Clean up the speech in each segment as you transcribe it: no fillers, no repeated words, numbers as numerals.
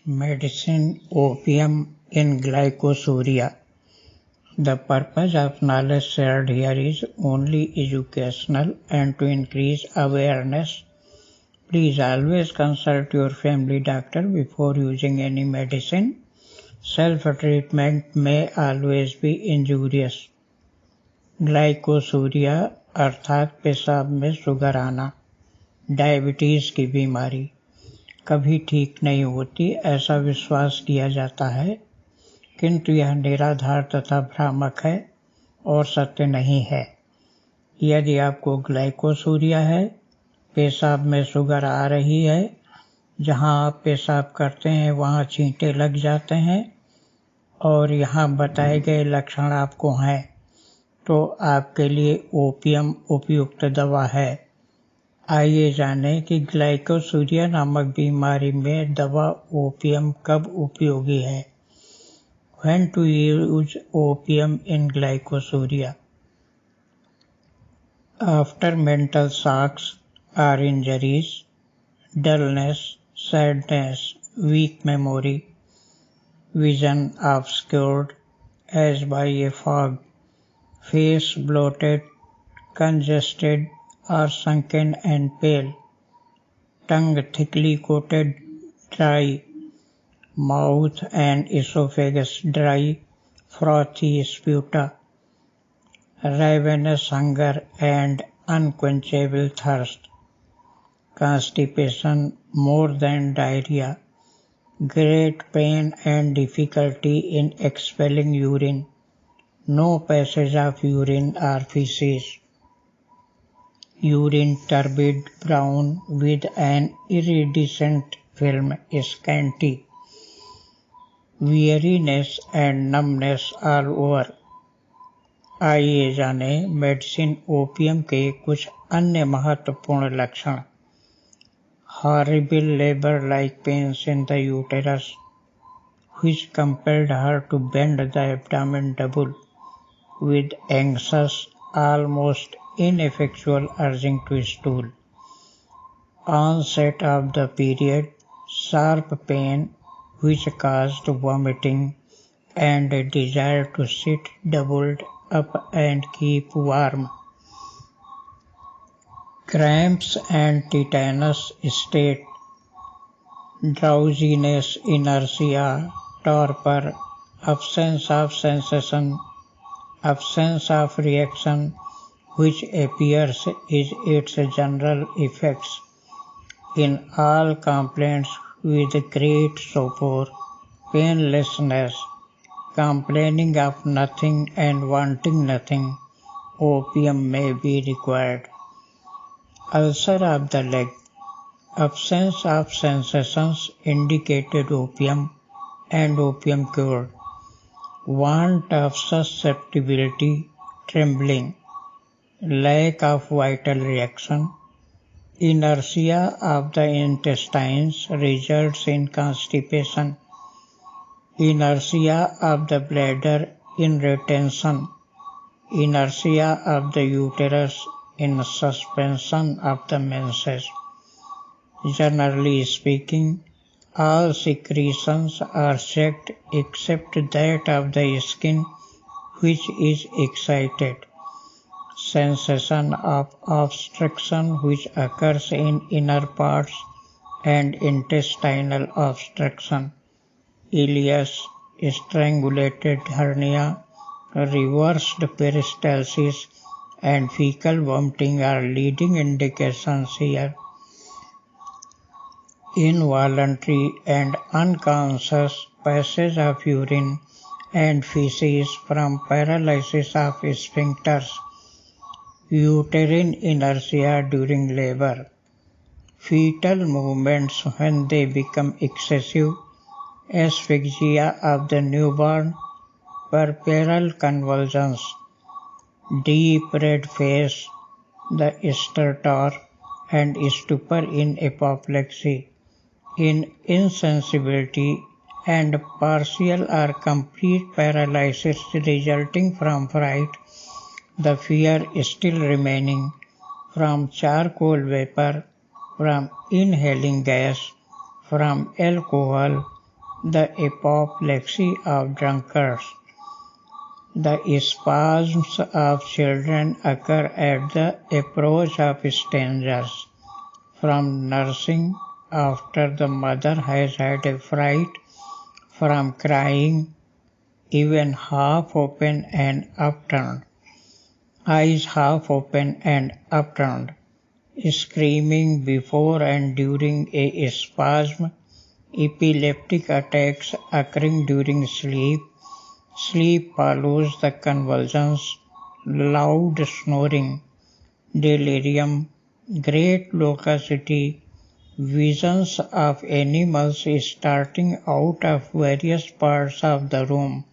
Medicine opium in Glycosuria. The purpose of knowledge shared here is only educational and to increase awareness. Please always consult your family doctor before using any medicine. Self-treatment may always be injurious. Glycosuria अर्थात पेशाब में sugar आना, diabetes की बीमारी कभी ठीक नहीं होती ऐसा विश्वास किया जाता है, किंतु यह निराधार तथा भ्रामक है और सत्य नहीं है। यदि आपको ग्लाइकोसूरिया है, पेशाब में शुगर आ रही है, जहां आप पेशाब करते हैं वहां छींटे लग जाते हैं और यहां बताए गए लक्षण आपको हैं, तो आपके लिए ओपियम उपयुक्त दवा है। आइए जानें कि ग्लाइकोसूरिया नामक बीमारी में दवा ओपियम कब उपयोगी है। When to use opium in glycosuria? After mental shocks or injuries, dullness, sadness, weak memory, vision obscured as by a fog, face bloated, congested or sunken and pale, tongue thickly coated, dry, mouth and esophagus dry, frothy sputa, ravenous hunger and unquenchable thirst, constipation more than diarrhea, great pain and difficulty in expelling urine, no passage of urine or feces, urine turbid brown with an iridescent film, scanty, weariness and numbness all over। आइए जाने medicine opium के कुछ अन्य महत्वपूर्ण लक्षण। Horrible labor-like pains in the uterus, which compelled her to bend the abdomen double, with anxious, almost ineffectual urging to stool. Onset of the period, sharp pain which caused vomiting and a desire to sit doubled up and keep warm. Cramps and tetanus state, drowsiness, inertia, torpor, absence of sensation, absence of reaction, which appears is its general effects. In all complaints with great sopor, painlessness, complaining of nothing and wanting nothing, opium may be required. Ulcer of the leg, absence of sensations indicated opium and opium cured. Want of susceptibility, trembling, lack of vital reaction, inertia of the intestines results in constipation, inertia of the bladder in retention, inertia of the uterus in suspension of the menses. Generally speaking, all secretions are checked except that of the skin which is excited. Sensation of obstruction which occurs in inner parts and intestinal obstruction. Ileus, strangulated hernia, reversed peristalsis and fecal vomiting are leading indications here. Involuntary and unconscious passage of urine and feces from paralysis of sphincters, uterine inertia during labor, fetal movements when they become excessive, asphyxia of the newborn, puerperal convulsions, deep red face, the stertor and stupor in apoplexy, in insensibility and partial or complete paralysis resulting from fright, the fear still remaining from charcoal vapor, from inhaling gas, from alcohol, the apoplexy of drunkards. The spasms of children occur at the approach of strangers. From nursing after the mother has had a fright, from crying, even half open and upturned, eyes half open and upturned, screaming before and during a spasm, epileptic attacks occurring during sleep, sleep follows the convulsions, loud snoring, delirium, great loquacity, visions of animals starting out of various parts of the room,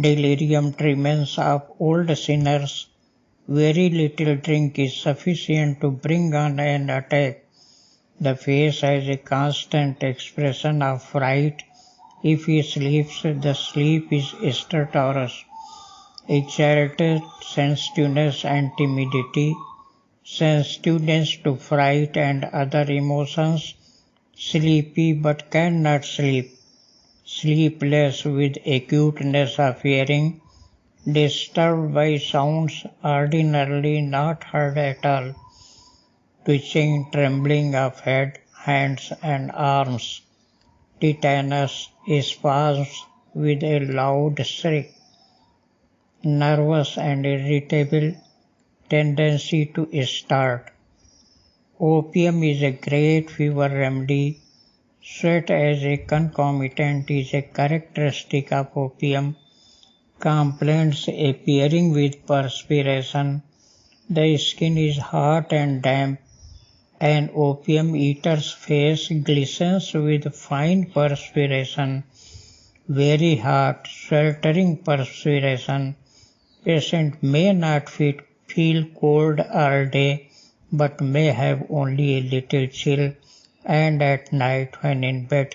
delirium tremens of old sinners. Very little drink is sufficient to bring on an attack. The face has a constant expression of fright. If he sleeps, the sleep is stertorous. Exalted sensitiveness and timidity, sensitiveness to fright and other emotions, sleepy but cannot sleep, sleepless with acuteness of hearing, disturbed by sounds ordinarily not heard at all, twitching, trembling of head, hands and arms, tetanus, spasms with a loud shriek, nervous and irritable, tendency to start. Opium is a great fever remedy. Sweat as a concomitant is a characteristic of opium. Complaints appearing with perspiration. The skin is hot and damp. An opium eater's face glistens with fine perspiration. Very hot, sweltering perspiration. Patient may not feel cold all day, but may have only a little chill, and at night when in bed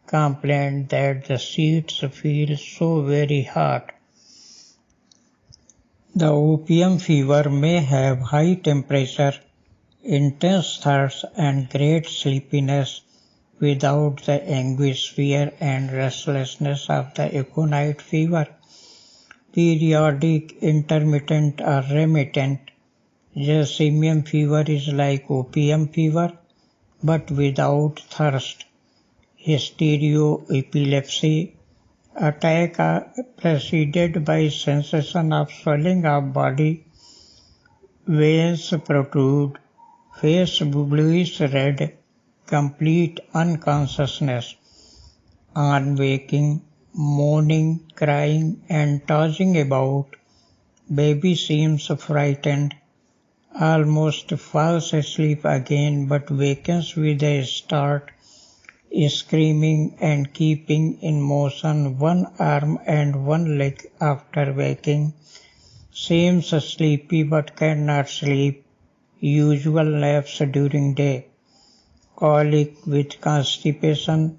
complain that the sheets feel so very hot. The opium fever may have high temperature, intense thirst and great sleepiness without the anguish, fear and restlessness of the aconite fever. Periodic, intermittent or remittent, Jasimium fever is like opium fever, but without thirst. Hysteroepilepsy, attack preceded by sensation of swelling of body, veins protrude, face bluish red, complete unconsciousness. On waking, moaning, crying and tossing about, baby seems frightened, almost falls asleep again but wakens with a start, screaming and keeping in motion one arm and one leg after waking, seems sleepy but cannot sleep, usual naps during day, colic with constipation,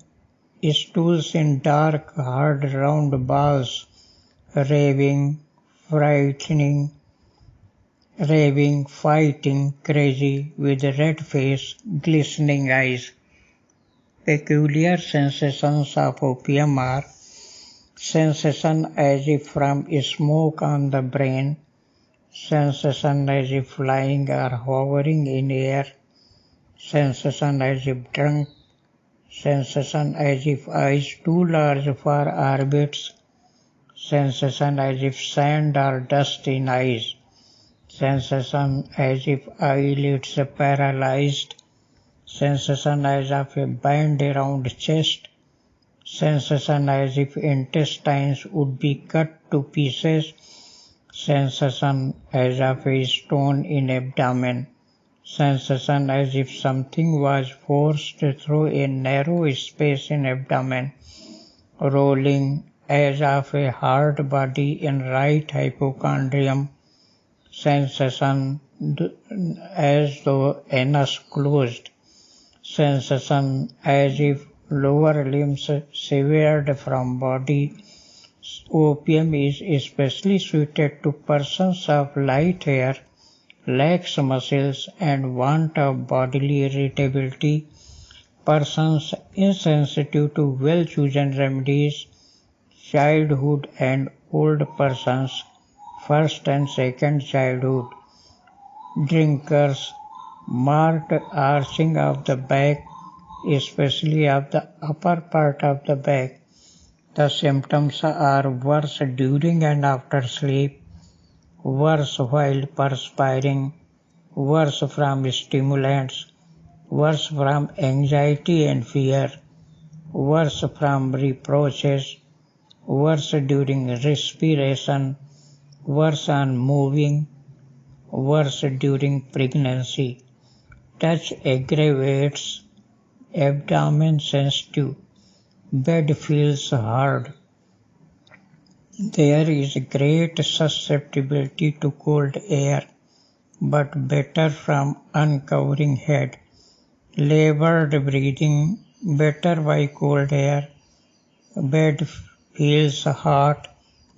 stools in dark hard round balls, raving, fighting, crazy, with red face, glistening eyes. Peculiar sensations of opium are sensation as if from smoke on the brain, sensation as if flying or hovering in air, sensation as if drunk, sensation as if eyes too large for orbits, sensation as if sand or dust in eyes, sensation as if eyelids paralyzed, sensation as of a band around chest, sensation as if intestines would be cut to pieces, sensation as of a stone in abdomen, sensation as if something was forced through a narrow space in abdomen, rolling as of a hard body in right hypochondrium, sensation as though anus closed, sensation as if lower limbs severed from body. Opium is especially suited to persons of light hair, lax muscles and want of bodily irritability, Persons insensitive to well-chosen remedies, childhood and old persons, first and second childhood, drinkers, marked arching of the back, especially of the upper part of the back. The symptoms are worse during and after sleep, worse while perspiring, worse from stimulants, worse from anxiety and fear, worse from reproaches, worse during respiration, worse on moving, worse during pregnancy. Touch aggravates, abdomen sensitive, bed feels hard. There is great susceptibility to cold air, but better from uncovering head. Labored breathing, better by cold air. Bed feels hot,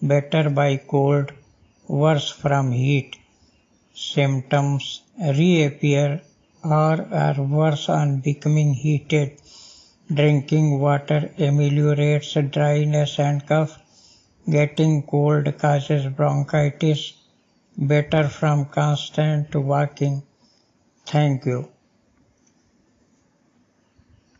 better by cold, worse from heat. Symptoms reappear or are worse on becoming heated. Drinking water ameliorates dryness and cough. Getting cold causes bronchitis. Better from constant walking. Thank you.